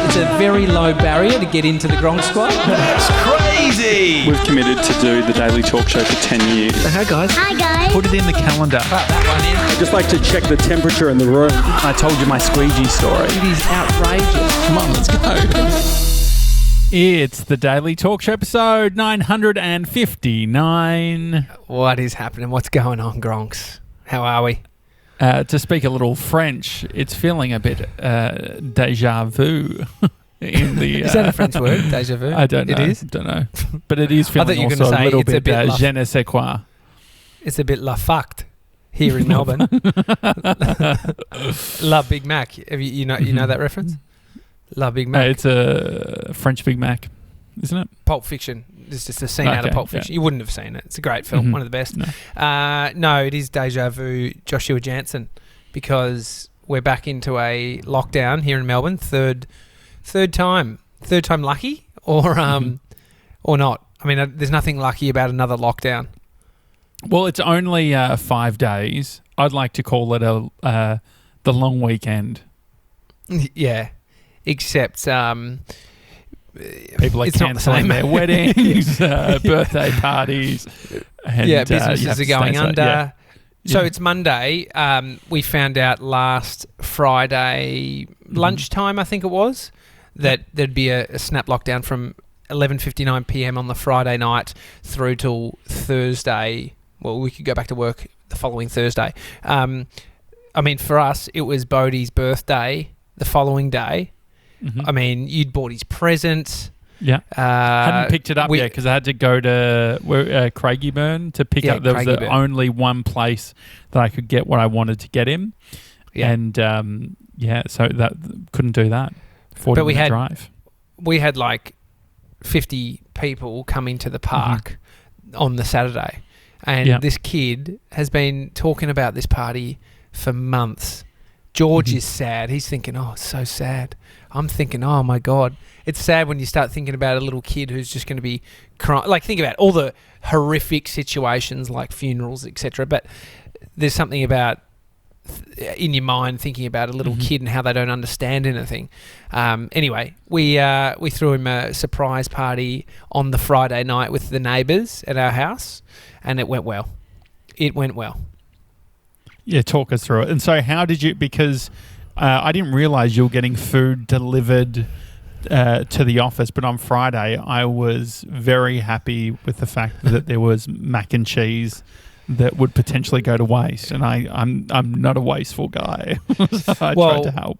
It's a very low barrier to get into the Gronk Squad. That's crazy! We've committed to do the Daily Talk Show for 10 years. Hi guys. Hi guys. Put it in the calendar. Put that one in. I'd just like to check the temperature in the room. I told you my squeegee story. It is outrageous. Come on, let's go. It's the Daily Talk Show episode 959. What is happening? What's going on, Gronks? How are we? To speak a little French, it's feeling a bit deja vu. Is that a French word, deja vu? I don't know. It is? Don't know. But it is feeling you were also gonna a say little it's a bit bit je ne sais quoi. It's a bit la fucked here in Melbourne. La Big Mac. You know that reference? La Big Mac. It's a French Big Mac, isn't it? Pulp Fiction. It's just a scene out of Pulp Fiction. Yeah. You wouldn't have seen it. It's a great film, one of the best. No. No, it is deja vu, Joshua Janssen, because we're back into a lockdown here in Melbourne. Third time lucky, or not. I mean, there's nothing lucky about another lockdown. Well, it's only 5 days. I'd like to call it the long weekend. Yeah, except people are cancelling their weddings, birthday parties. And, businesses are going under. Yeah. So it's Monday. We found out last Friday lunchtime, I think it was, that there'd be a snap lockdown from 11:59 p.m. on the Friday night through till Thursday. Well, we could go back to work the following Thursday. I mean, for us, it was Bodhi's birthday the following day. Mm-hmm. I mean, you'd bought his present. Yeah. Hadn't picked it up yet because I had to go to Craigieburn to pick up. There was only one place that I could get what I wanted to get him. Yeah. And, so that couldn't do that. 40-minute drive. We had like 50 people coming to the park on the Saturday. And this kid has been talking about this party for months. George is sad. He's thinking, oh, it's so sad. I'm thinking, oh, my God. It's sad when you start thinking about a little kid who's just going to be crying. Like, think about all the horrific situations like funerals, etc. But there's something about in your mind thinking about a little kid and how they don't understand anything. Anyway, we threw him a surprise party on the Friday night with the neighbours at our house, and it went well. Yeah, talk us through it. And so how did you, because I didn't realise you were getting food delivered to the office, but on Friday I was very happy with the fact that there was mac and cheese that would potentially go to waste, and I'm not a wasteful guy. So I tried to help.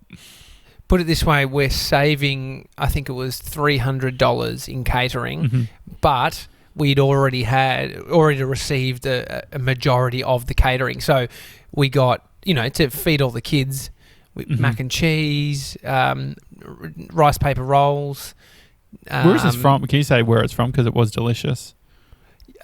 Put it this way, we're saving, I think it was $300 in catering, but we'd already received a majority of the catering. So we got, to feed all the kids, mac and cheese, rice paper rolls. Where is this from? Can you say where it's from? Because it was delicious.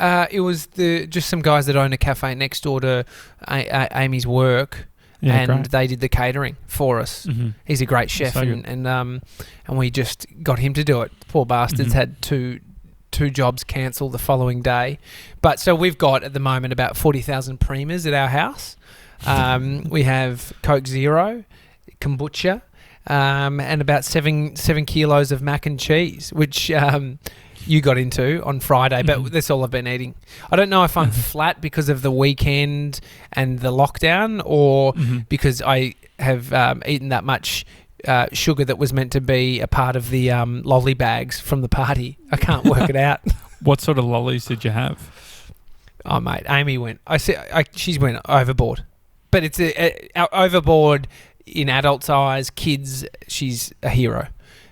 It was just some guys that own a cafe next door to Amy's work. Yeah, and they did the catering for us. He's a great chef, and we just got him to do it. Poor bastards had two jobs cancelled the following day. But so we've got at the moment about 40,000 Primas at our house. We have Coke Zero, kombucha, and about 7 kilos of mac and cheese, which you got into on Friday, but that's all I've been eating. I don't know if I'm flat because of the weekend and the lockdown, or because I have eaten that much sugar that was meant to be a part of the lolly bags from the party. I can't work it out. What sort of lollies did you have? Oh, mate, Amy went. She's went overboard, but it's overboard in adults' eyes. Kids, she's a hero.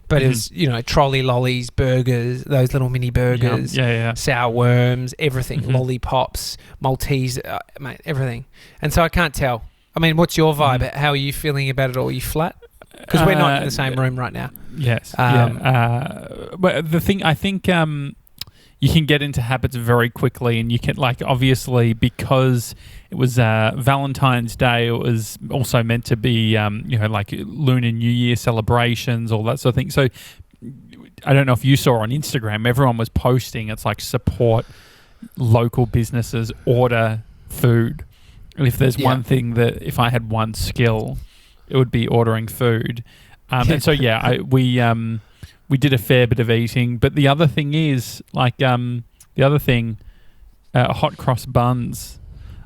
But it was, trolley lollies, burgers, those little mini burgers, sour worms, everything, lollipops, Maltese, mate, everything. And so I can't tell. I mean, what's your vibe? How are you feeling about it all? Are you flat? Because we're not in the same room right now. Yes. But the thing, I think you can get into habits very quickly, and you can, obviously, because it was Valentine's Day, it was also meant to be, Lunar New Year celebrations, all that sort of thing. So I don't know if you saw on Instagram, everyone was posting, it's like support local businesses, order food. And if there's one thing that, if I had one skill, it would be ordering food. And so, we did a fair bit of eating. But the other thing is, hot cross buns.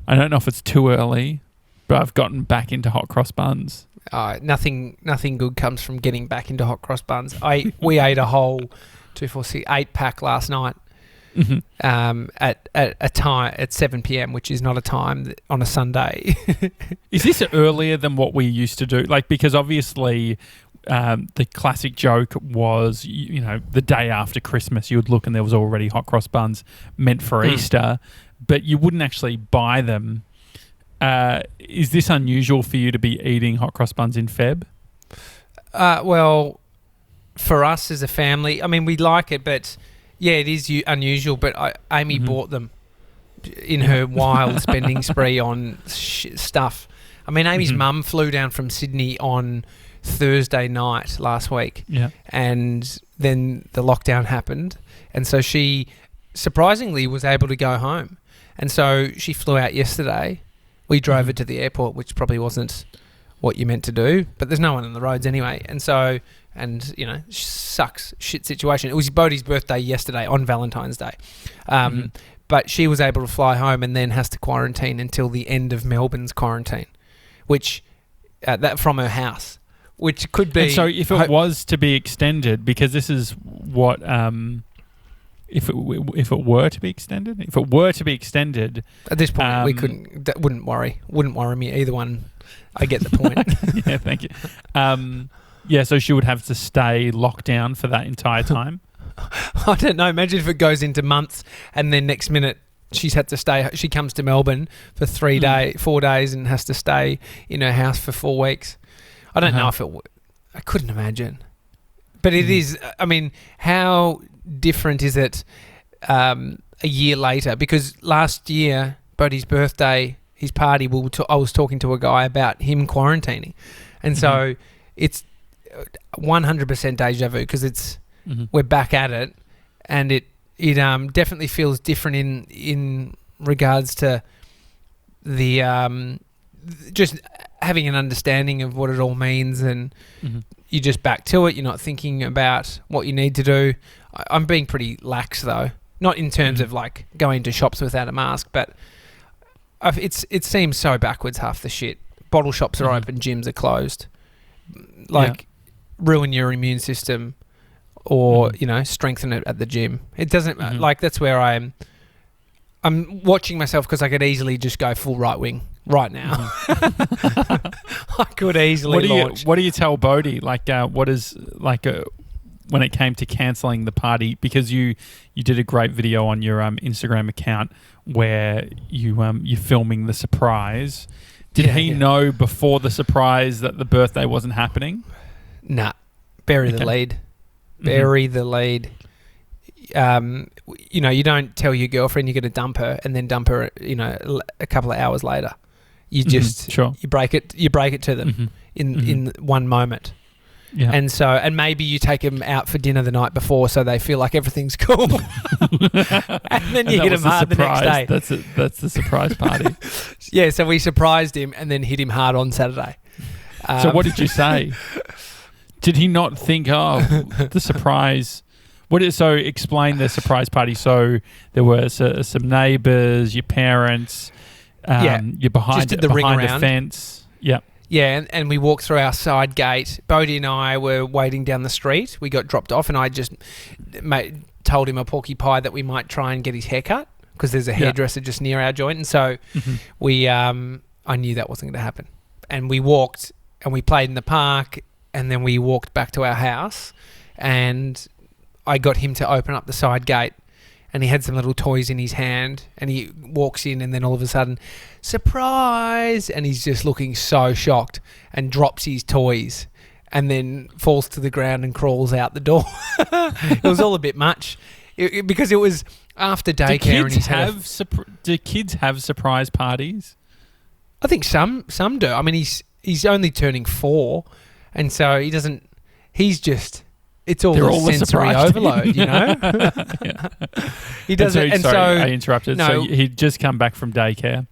I don't know if it's too early, but I've gotten back into hot cross buns. Nothing good comes from getting back into hot cross buns. We ate a whole 8-pack last night. Mm-hmm. At a time at 7 p.m, which is not a time on a Sunday. Is this earlier than what we used to do? Like, because obviously the classic joke was, the day after Christmas, you would look and there was already hot cross buns meant for Easter, but you wouldn't actually buy them. Is this unusual for you to be eating hot cross buns in Feb? Well, for us as a family, I mean, we like it, but yeah, it is unusual. But Amy bought them in her wild spending spree on stuff. I mean, Amy's mum flew down from Sydney on Thursday night last week, and then the lockdown happened, and so she surprisingly was able to go home, and so she flew out yesterday. We drove her to the airport, which probably wasn't what you meant to do, but there's no one on the roads anyway, and so, sucks, shit situation. It was Bodhi's birthday yesterday on Valentine's Day, but she was able to fly home and then has to quarantine until the end of Melbourne's quarantine, which that from her house, which could be. And so if it was to be extended, because this is what. If it were to be extended, at this point we couldn't. That wouldn't worry me either one. I get the point. Yeah, thank you. So she would have to stay locked down for that entire time. I don't know. Imagine if it goes into months, and then next minute she's had to stay. She comes to Melbourne for 4 days, and has to stay in her house for 4 weeks. I don't know if it. I couldn't imagine, but it is. I mean, how different is it a year later? Because last year, Bodhi's birthday, his party, I was talking to a guy about him quarantining, and so it's 100% deja vu, because we're back at it, and it definitely feels different in regards to the just having an understanding of what it all means, and you're just back to it. You're not thinking about what you need to do. I'm being pretty lax though, not in terms of like going to shops without a mask, but it seems so backwards, half the shit. Bottle shops are open, gyms are closed. Ruin your immune system, or strengthen it at the gym. It doesn't that's where I'm watching myself, because I could easily just go full right wing right now. I could easily launch. What do you tell Bodhi? What is when it came to cancelling the party, because you did a great video on your Instagram account where you're filming the surprise. Did he know before the surprise that the birthday wasn't happening? Nah, bury the lead. Bury the lead. You don't tell your girlfriend you're going to dump her and then dump her, a couple of hours later. You just you break it to them in one moment. Yeah. And maybe you take them out for dinner the night before, so they feel like everything's cool. And then you hit them hard the next day. That's the surprise party. Yeah, so we surprised him and then hit him hard on Saturday. So what did you say? Did he not think, the surprise? So explain the surprise party. So there were some neighbours, your parents, you're behind the fence. Yeah. Yeah, and we walked through our side gate. Bodhi and I were waiting down the street. We got dropped off, and I just told him a porky pie that we might try and get his hair cut, because there's a hairdresser just near our joint. And so I knew that wasn't going to happen. And we walked, and we played in the park, and then we walked back to our house, and I got him to open up the side gate, and he had some little toys in his hand, and he walks in, and then all of a sudden, surprise, and he's just looking so shocked and drops his toys and then falls to the ground and crawls out the door. It was all a bit much because it was after daycare. Do kids have surprise parties? I think some do. I mean, he's only turning 4, and so he doesn't. He's just. It's all sensory overload, He doesn't. Sorry, I interrupted. No, so he'd just come back from daycare.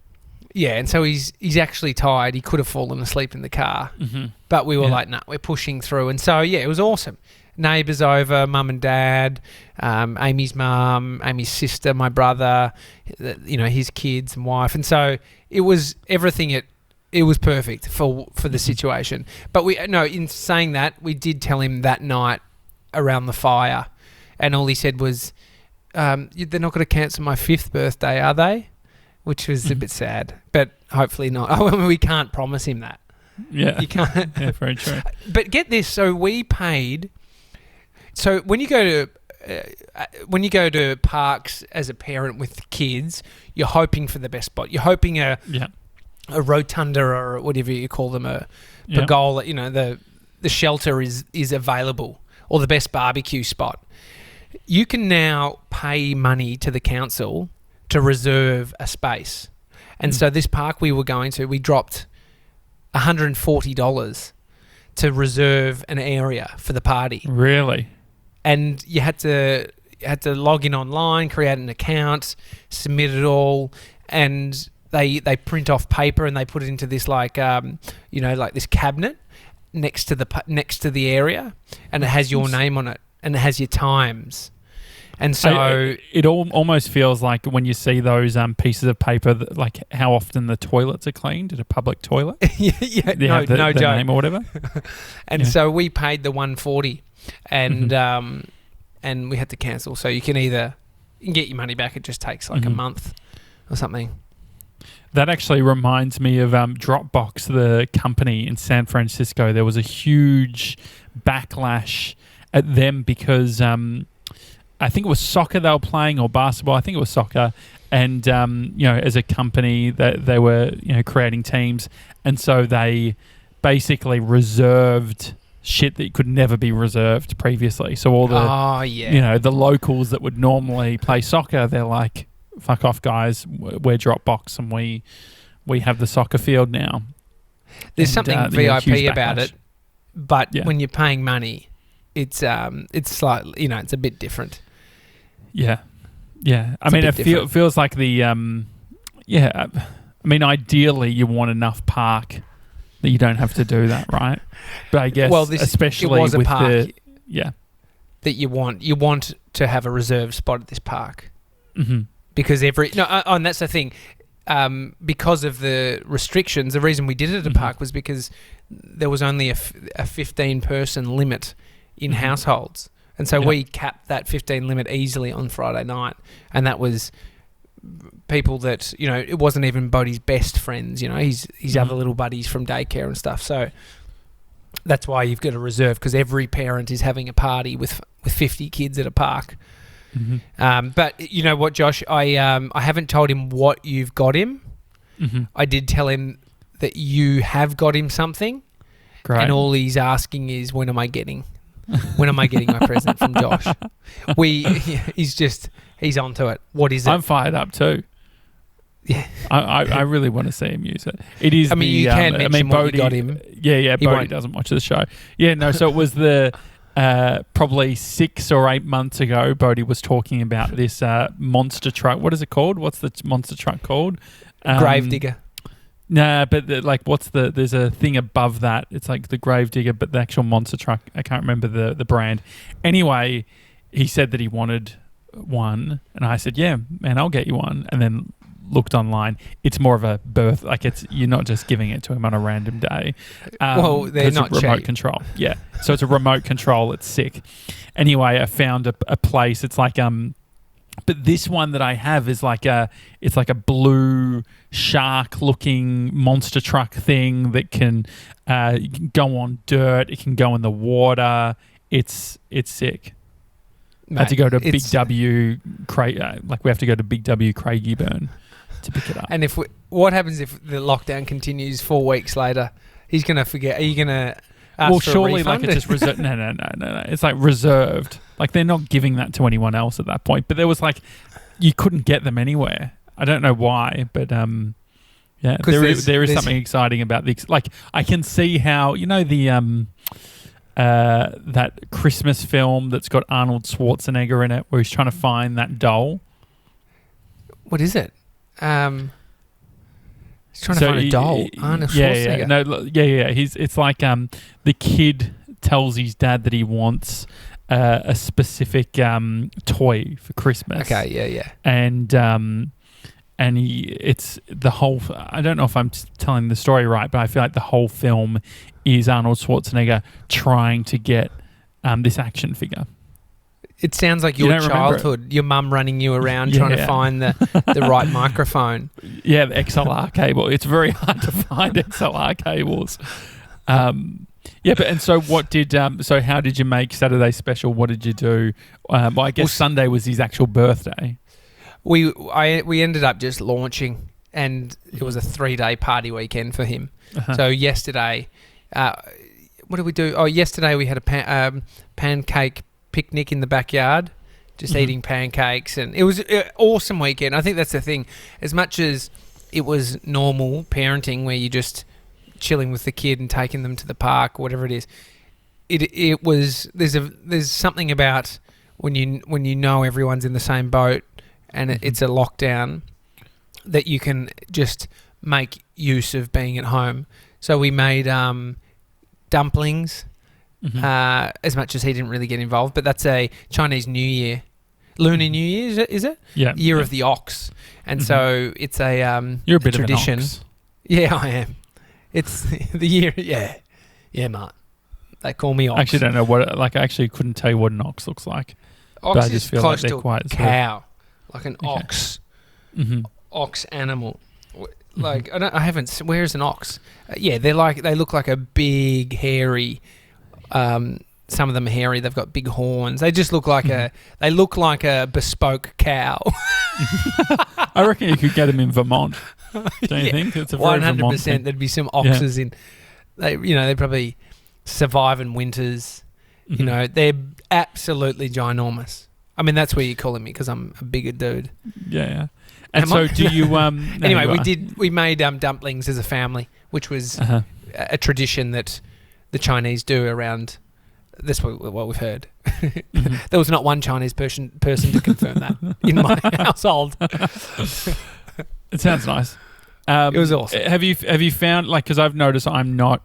Yeah, and so he's actually tired. He could have fallen asleep in the car. Mm-hmm. But we were like, no, we're pushing through. And so, yeah, it was awesome. Neighbours over, mum and dad, Amy's mum, Amy's sister, my brother, his kids and wife. And so it was everything. It was perfect for the situation. But in saying that, we did tell him that night around the fire. And all he said was, they're not going to cancel my 5th birthday, are they? Which was a bit sad, but hopefully not. We can't promise him that. Yeah. You can't. Yeah, very true. But get this, so we paid. So when you go to parks as a parent with kids, you're hoping for the best spot. You're hoping a rotunda or whatever you call them, a pergola. The shelter is available, or the best barbecue spot. You can now pay money to the council to reserve a space. And so this park we were going to, we dropped $140 to reserve an area for the party. Really? And you had to log in online, create an account, submit it all, and they print off paper and they put it into this like this cabinet next to the area, and it has your name on it and it has your times. And so it almost feels like when you see those pieces of paper, like how often the toilets are cleaned at a public toilet. No joke. Name or whatever. And so we paid the $140, and and we had to cancel. So you can get your money back. It just takes like a month or something. That actually reminds me of Dropbox, the company in San Francisco. There was a huge backlash at them because I think it was soccer they were playing, or basketball. I think it was soccer. And, as a company, they were, creating teams. And so they basically reserved shit that could never be reserved previously. So all the, the locals that would normally play soccer, they're like, fuck off, guys. We're Dropbox and we have the soccer field now. There's something VIP about it. But when you're paying money, it's slightly, it's a bit different. Yeah. I mean, it feels like the ideally you want enough park that you don't have to do that, right? But I guess especially with park that you want to have a reserved spot at this park. Mm-hmm. Because and that's the thing. Because of the restrictions, the reason we did it at a park was because there was only a 15-person limit in households. And so we capped that 15 limit easily on Friday night. And that was people that, it wasn't even Bodhi's best friends, his other little buddies from daycare and stuff. So that's why you've got to reserve, because every parent is having a party with 50 kids at a park. Mm-hmm. But you know what, Josh? I haven't told him what you've got him. Mm-hmm. I did tell him that you have got him something. Great. And all he's asking is, when am I getting my present from Josh? He's onto it. What is it? I'm fired up too. Yeah, I really want to see him use it. It is. You can mention what Bodhi, you got him. Yeah. Bodhi doesn't watch the show. Yeah, no. So it was the probably 6 or 8 months ago. Bodhi was talking about this monster truck. What is it called? What's the monster truck called? Gravedigger. Nah, but there's a thing above that. It's like the Gravedigger, but the actual monster truck, I can't remember the brand. Anyway, he said that he wanted one, and I said, yeah, man, I'll get you one. And then looked online. It's more of a birth, like you're not just giving it to him on a random day. Well, they're not remote cheap. Control. Yeah, so it's a remote control. It's sick. Anyway, I found a place. It's like but this one that I have is it's like a blue shark-looking monster truck thing that can go on dirt. It can go in the water. It's sick. Mate, had to go to Big W, we have to go to Big W Craigieburn to pick it up. And what happens if the lockdown continues 4 weeks later? He's going to forget. Are you going to ask for surely a refund? it's just reserved. No. It's like reserved. Like they're not giving that to anyone else at that point. But there was you couldn't get them anywhere. I don't know why, but there is something exciting about the I can see how the that Christmas film that's got Arnold Schwarzenegger in it, where he's trying to find that doll. What is it? He's trying to find a doll. Arnold Schwarzenegger. Yeah. It's like the kid tells his dad that he wants a specific toy for Christmas. Okay, yeah. And it's the whole. I don't know if I'm telling the story right, but I feel like the whole film is Arnold Schwarzenegger trying to get this action figure. It sounds like your childhood, your mum running you around trying to find the right microphone. Yeah, the XLR cable. It's very hard to find XLR cables. So what did so how did you make Saturday special? What did you do? I guess Sunday was his actual birthday. We ended up just launching, and it was a 3-day party weekend for him. So yesterday, what did we do? Oh, yesterday we had a pancake picnic in the backyard, just eating pancakes, and it was an awesome weekend. I think that's the thing. As much as it was normal parenting where you're just chilling with the kid and taking them to the park, whatever it is, it was there's something about when you know everyone's in the same boat and it's a lockdown that you can just make use of being at home. So we made dumplings. As much as he didn't really get involved, but that's a Chinese New Year, Lunar New Year, is it? Yeah, Year of the Ox, and so it's a you're a bit tradition. Of an ox. Yeah, I am. It's the year. Yeah, Mark. They call me ox. I actually don't know what. I actually couldn't tell you what an ox looks like. Ox is close to a cow, like an ox. Ox animal. Like I haven't. Where's an ox? They look like a big hairy. Some of them are hairy. They've got big horns. They just look like they look like a bespoke cow. I reckon you could get them in Vermont. Don't you think? It's a 100%. There'd be some oxes in. They probably survive in winters. You know, they're absolutely ginormous. I mean, that's where you're calling me because I'm a bigger dude. Yeah. And so, do you? Anyway, we made dumplings as a family, which was a tradition that the Chinese do around. That's what we've heard. There was not one Chinese person to confirm that in my household. It sounds nice. It was awesome. Have you found, like, because I've noticed I'm not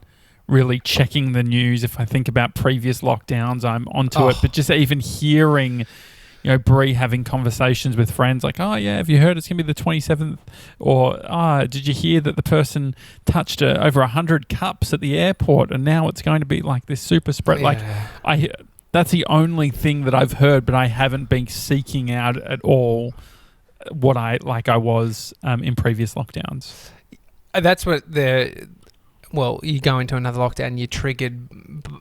really checking the news. If I think about previous lockdowns, I'm onto it. But just even hearing, Bree having conversations with friends like, oh, yeah, have you heard it's going to be the 27th? Or, did you hear that the person touched over 100 cups at the airport and now it's going to be like this super spread? Yeah. Like, that's the only thing that I've heard, but I haven't been seeking out at all what I was in previous lockdowns. That's what you go into another lockdown, you're triggered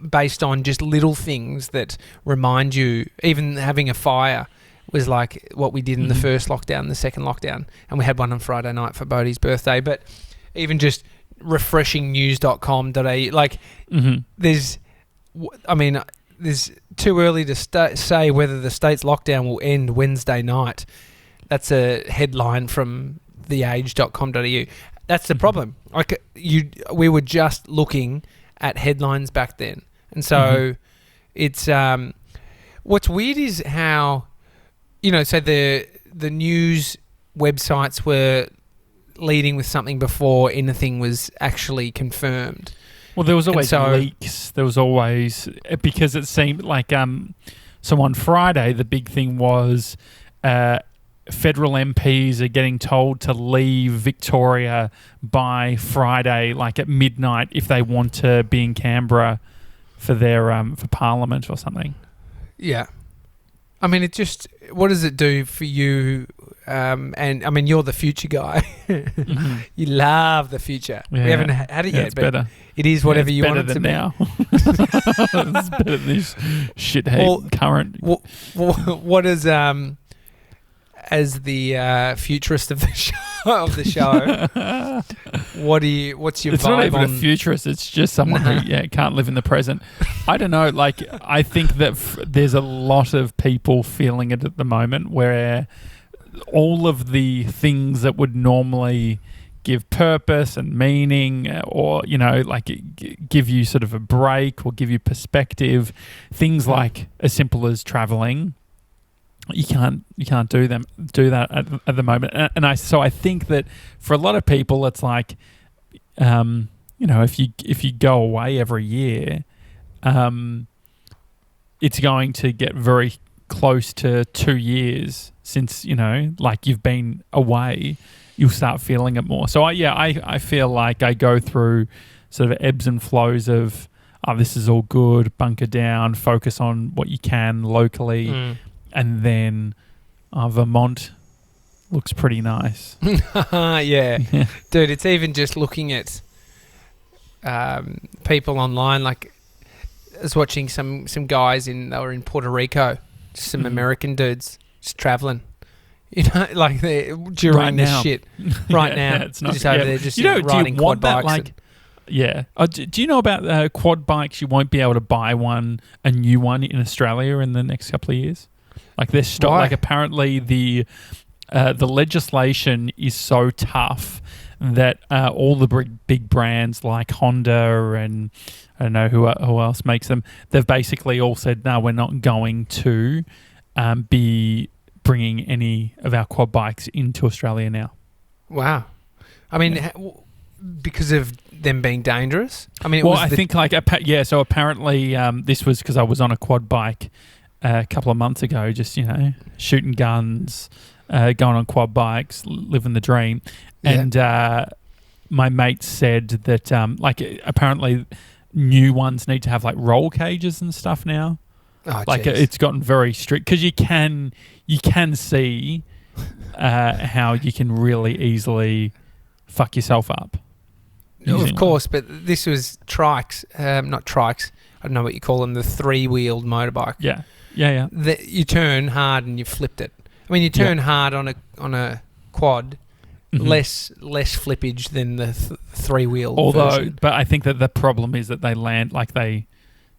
based on just little things that remind you. Even having a fire was like what we did in the first lockdown, the second lockdown, and we had one on Friday night for Bodhi's birthday. But even just refreshing news.com.au, like there's too early to say whether the state's lockdown will end Wednesday night. That's a headline from theage.com.au. That's the problem. We were just looking at headlines back then, and so it's what's weird is how so the news websites were leading with something before anything was actually confirmed. Well, there was always leaks. There was always, because it seemed like so on Friday the big thing was. Federal MPs are getting told to leave Victoria by Friday, like at midnight, if they want to be in Canberra for their for Parliament or something. Yeah, I mean, what does it do for you? And I mean, you're the future guy. You love the future. Yeah. We haven't had it yet, it's but better. It is whatever you want it to be. Now. It's better than this shithead current. What is as the futurist of the show, what's your it's vibe not even on? A futurist, it's just someone who can't live in the present. I don't know, like I think that there's a lot of people feeling it at the moment where all of the things that would normally give purpose and meaning or give you sort of a break or give you perspective, things like as simple as travelling you can't do that at the moment. And I think that for a lot of people, it's like, if you go away every year, it's going to get very close to 2 years since, like you've been away, you'll start feeling it more. So I feel like I go through sort of ebbs and flows of, this is all good, bunker down, focus on what you can locally. And then Vermont looks pretty nice. Yeah. Dude, it's even just looking at people online. Like, I was watching some guys they were in Puerto Rico, some American dudes just traveling. Like they're during right this now. Shit. Right now. It's not just over there, just riding quad bikes. Do you know about quad bikes? You won't be able to buy a new one in Australia in the next couple of years. Like they're stopped. Like apparently the legislation is so tough that all the big brands like Honda and I don't know who else makes them. They've basically all said, no, we're not going to be bringing any of our quad bikes into Australia now. Wow. I mean, because of them being dangerous? I mean, so apparently this was because I was on a quad bike a couple of months ago, just, shooting guns, going on quad bikes, living the dream. Yeah. And my mate said that, apparently new ones need to have, roll cages and stuff now. Oh, it's gotten very strict because you can see how you can really easily fuck yourself up. Of course, but this was trikes, not trikes. I don't know what you call them, the three-wheeled motorbike. Yeah. You turn hard and you flipped it. I mean, you turn hard on a quad, less flippage than the three-wheel version. But I think that the problem is that they land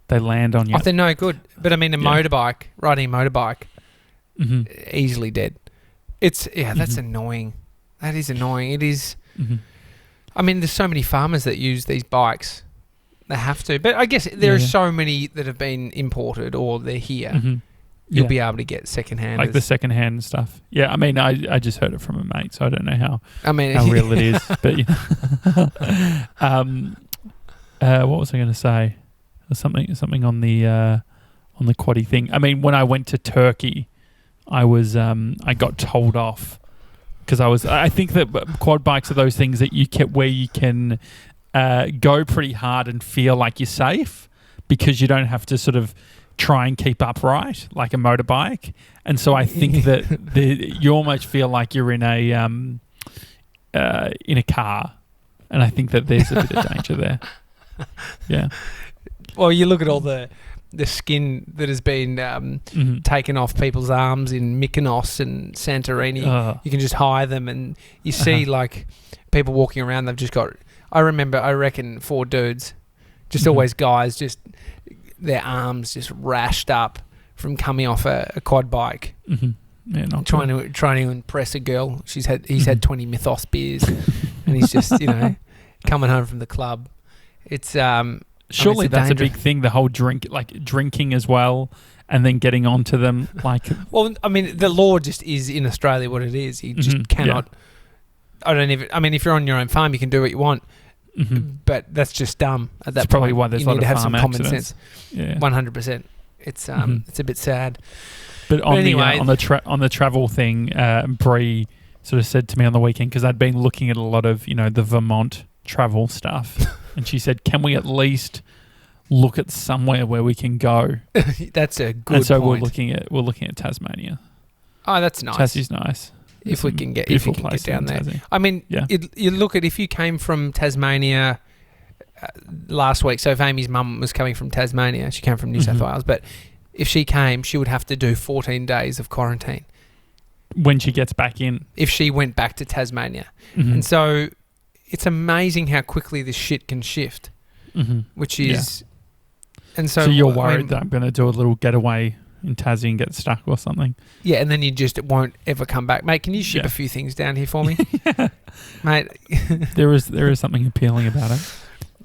they land on you. Oh, they're no good. But I mean, motorbike, riding a motorbike, easily dead. That's annoying. That is annoying. It is. I mean, there's so many farmers that use these bikes. They have to. But I guess there are so many that have been imported or they're here. You'll be able to get second-hand. Like the second-hand stuff. Yeah, I mean, I just heard it from a mate, so I don't know how real it is. But what was I going to say? Something on the quaddie thing. I mean, when I went to Turkey, I got told off because I think that quad bikes are those things that you can go pretty hard and feel like you're safe because you don't have to sort of try and keep upright like a motorbike. And so I think that you almost feel like you're in a car, and I think that there's a bit of danger there. Yeah. Well, you look at all the skin that has been taken off people's arms in Mykonos and Santorini. You can just hire them, and you see people walking around. They've just got. I reckon 4 dudes, just always guys, just their arms just rashed up from coming off a quad bike. Yeah, trying to impress a girl. He's had 20 Mythos beers, and he's just coming home from the club. It's surely that's a big thing. The whole drinking as well, and then getting onto them. Well, I mean, the law just is in Australia what it is. You just cannot. Yeah. I mean, if you're on your own farm, you can do what you want. But that's just dumb at that point. Probably why there's you a lot need to of have some farm common accidents. sense. 100%. It's a bit sad. But anyway, on the travel thing, Bree sort of said to me on the weekend, because I'd been looking at a lot of the Vermont travel stuff, and she said, "Can we at least look at somewhere where we can go?" That's a good. And so point. we're looking at Tasmania. Oh, that's nice. Tassie's nice. If we can get down there. Tassie. I mean, you look at if you came from Tasmania last week. So if Amy's mum was coming from Tasmania, she came from New South Wales, but if she came, she would have to do 14 days of quarantine when she gets back in. If she went back to Tasmania, and so it's amazing how quickly this shit can shift, which is, and so you're worried that I'm going to do a little getaway in Tassie and get stuck or something. Yeah, and then you just won't ever come back. Mate, can you ship a few things down here for me? Mate. There is something appealing about it.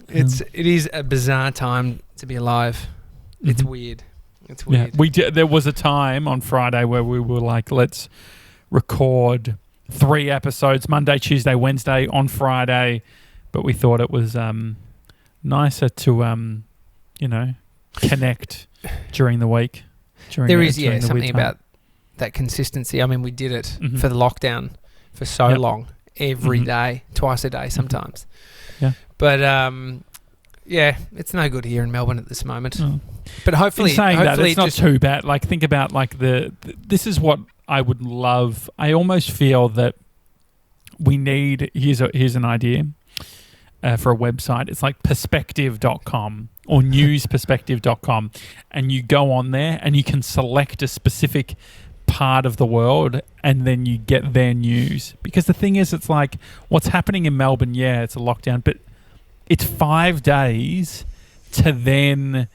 It is a bizarre time to be alive. It's weird. It's weird. Yeah, there was a time on Friday where we were like, let's record 3 episodes, Monday, Tuesday, Wednesday, on Friday. But we thought it was nicer to, connect during the week. There is something about that consistency. I mean, we did it for the lockdown for so long, every day, twice a day sometimes. Yeah. But, it's no good here in Melbourne at this moment. Oh. But hopefully... In saying that, it's not too bad. Like, think about, like, this is what I would love. I almost feel that we need... Here's an idea for a website. It's like perspective.com or newsperspective.com, and you go on there and you can select a specific part of the world and then you get their news. Because the thing is, it's like what's happening in Melbourne, it's a lockdown, but it's 5 days to then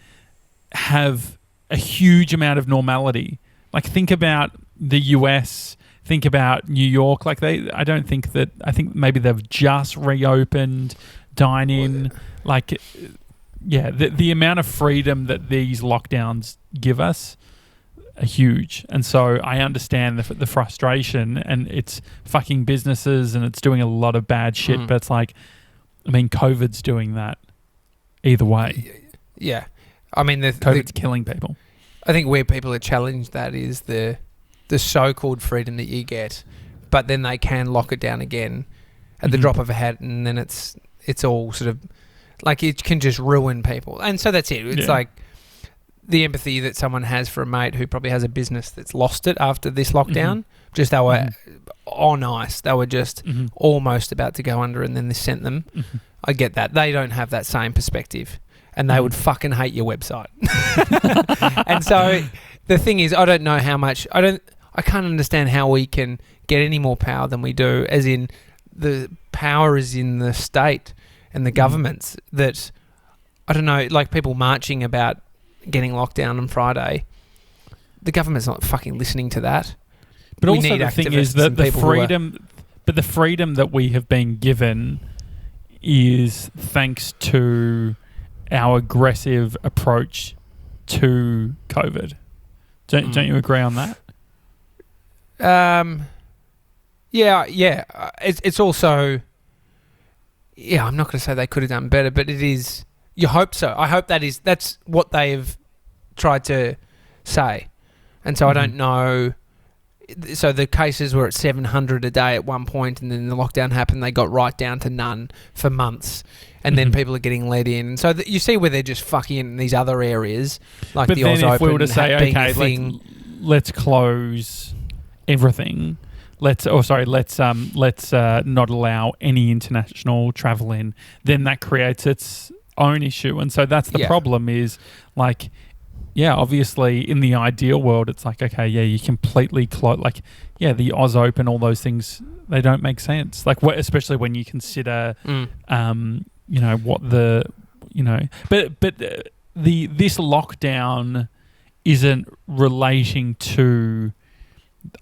have a huge amount of normality. Like, think about the US, think about New York. Like, I think maybe they've just reopened dine-in. Like, the amount of freedom that these lockdowns give us are huge. And so I understand the frustration, and it's fucking businesses and it's doing a lot of bad shit, but it's like, I mean, COVID's doing that either way. Yeah. I mean, COVID's killing people. I think where people are challenged that is the so-called freedom that you get, but then they can lock it down again at the drop of a hat, and then it's all sort of like it can just ruin people. And so that's it. It's like the empathy that someone has for a mate who probably has a business that's lost it after this lockdown. Just they were on ice. They were just almost about to go under, and then this sent them. I get that. They don't have that same perspective, and they would fucking hate your website. And so the thing is, I don't know how much... I can't understand how we can get any more power than we do, as in the power is in the state and the governments that... I don't know, like people marching about getting locked down on Friday. The government's not fucking listening to that. But we also the thing is that the freedom that we have been given is thanks to our aggressive approach to COVID. Don't you agree on that? Yeah. It's also... Yeah, I'm not going to say they could have done better, but it is... You hope so. I hope that's what they've tried to say. And so I don't know... So the cases were at 700 a day at one point, and then the lockdown happened. They got right down to none for months, and then people are getting let in. And so you see where they're just fucking in these other areas, like but the then Oz Open. If we were to say, okay, let's close everything. Let's not allow any international travel in. Then that creates its own issue, and so that's the problem. Is like. Yeah, obviously, in the ideal world, it's like, okay, you completely close. Like, the Oz Open, all those things, they don't make sense. Like, especially when you consider, what the, but this lockdown isn't relating to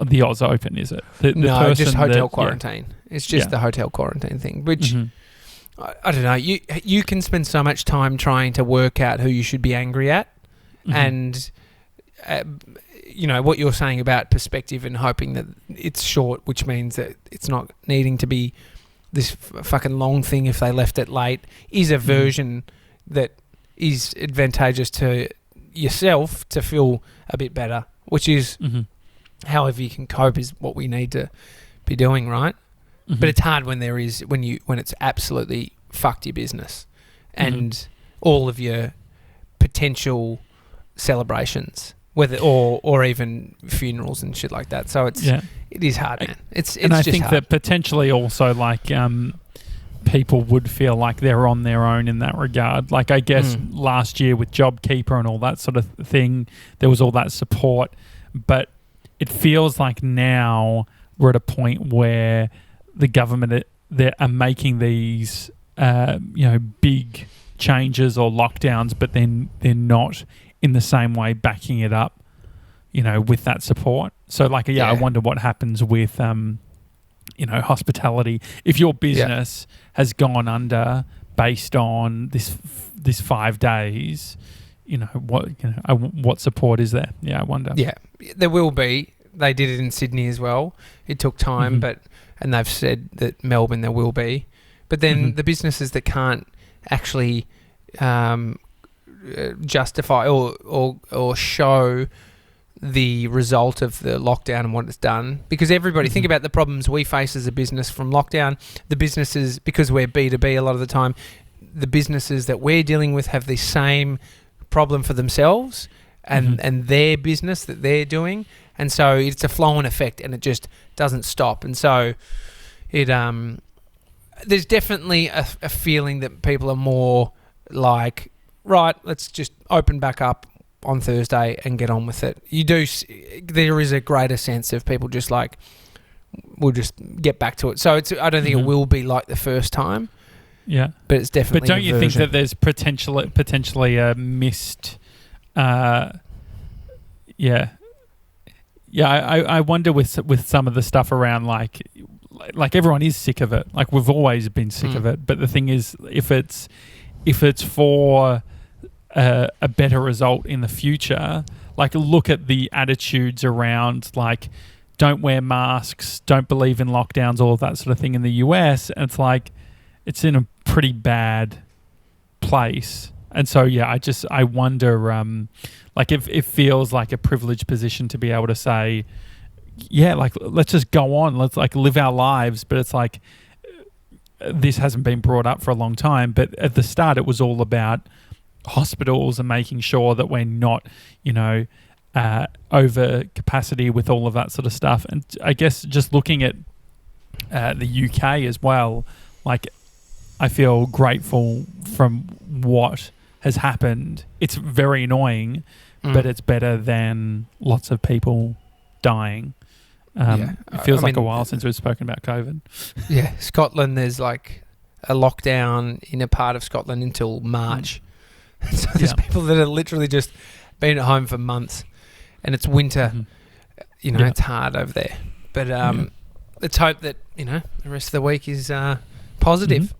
the Oz Open, is it? No, just hotel quarantine. It's just the hotel quarantine thing, which I don't know. You can spend so much time trying to work out who you should be angry at. And, what you're saying about perspective and hoping that it's short, which means that it's not needing to be this fucking long thing if they left it late, is a version that is advantageous to yourself to feel a bit better, which is however you can cope is what we need to be doing, right? But it's hard when when it's absolutely fucked your business and all of your potential celebrations, whether or even funerals and shit like that. So it is hard, man. It's and I just think hard. that potentially also like people would feel like they're on their own in that regard. Like I guess last year with JobKeeper and all that sort of thing, there was all that support, but it feels like now we're at a point where the government they are making these big changes or lockdowns, but then they're not in the same way backing it up, with that support. So like, I wonder what happens with, hospitality. If your business has gone under based on this 5 days, what support is there? Yeah, I wonder. Yeah, there will be. They did it in Sydney as well. It took time, and they've said that Melbourne there will be. But then the businesses that can't actually justify or show the result of the lockdown and what it's done, because everybody think about the problems we face as a business from lockdown. The businesses, because we're B2B a lot of the time, the businesses that we're dealing with have the same problem for themselves and their business that they're doing, and so it's a flow-on effect and it just doesn't stop. And so it there's definitely a feeling that people are more like, right, let's just open back up on Thursday and get on with it. There is a greater sense of people just like, we'll just get back to it. So I don't think it will be like the first time. Yeah, but it's definitely. But don't you think that there's potentially a missed? I wonder with some of the stuff around like everyone is sick of it. Like we've always been sick of it. But the thing is, if it's for a better result in the future, like look at the attitudes around like don't wear masks, don't believe in lockdowns, all of that sort of thing in the US, and it's like it's in a pretty bad place. And so I wonder like if it feels like a privileged position to be able to say, like let's just go on, let's like live our lives. But it's like this hasn't been brought up for a long time, but at the start it was all about hospitals and making sure that we're not, over capacity with all of that sort of stuff. And I guess just looking at the UK as well, like I feel grateful from what has happened. It's very annoying, but it's better than lots of people dying. It feels like a while since we've spoken about COVID. Yeah, Scotland, there's like a lockdown in a part of Scotland until March. So there's people that have literally just been at home for months, and it's winter. It's hard over there. But let's hope that the rest of the week is positive.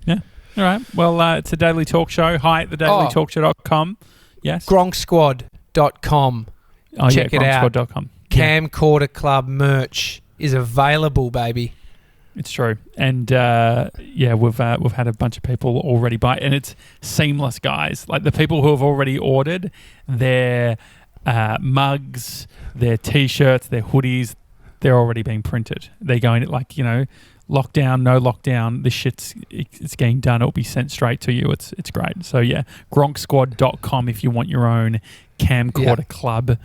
Yeah. All right. Well, it's a daily talk show. Hi at thedailytalkshow.com. Yes. gronksquad.com. Check it out. gronksquad.com. Camcorder Club merch is available, baby. It's true. And we've had a bunch of people already buy it, and it's seamless, guys. Like the people who have already ordered their mugs, their t-shirts, their hoodies, they're already being printed. They're going lockdown, no lockdown, this it's getting done. It'll be sent straight to you. It's great. So gronksquad.com if you want your own Camcorder Club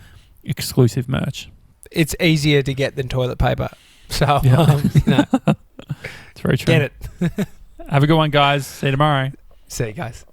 exclusive merch. It's easier to get than toilet paper. So, it's very true. Get it. Have a good one, guys. See you tomorrow. See you guys.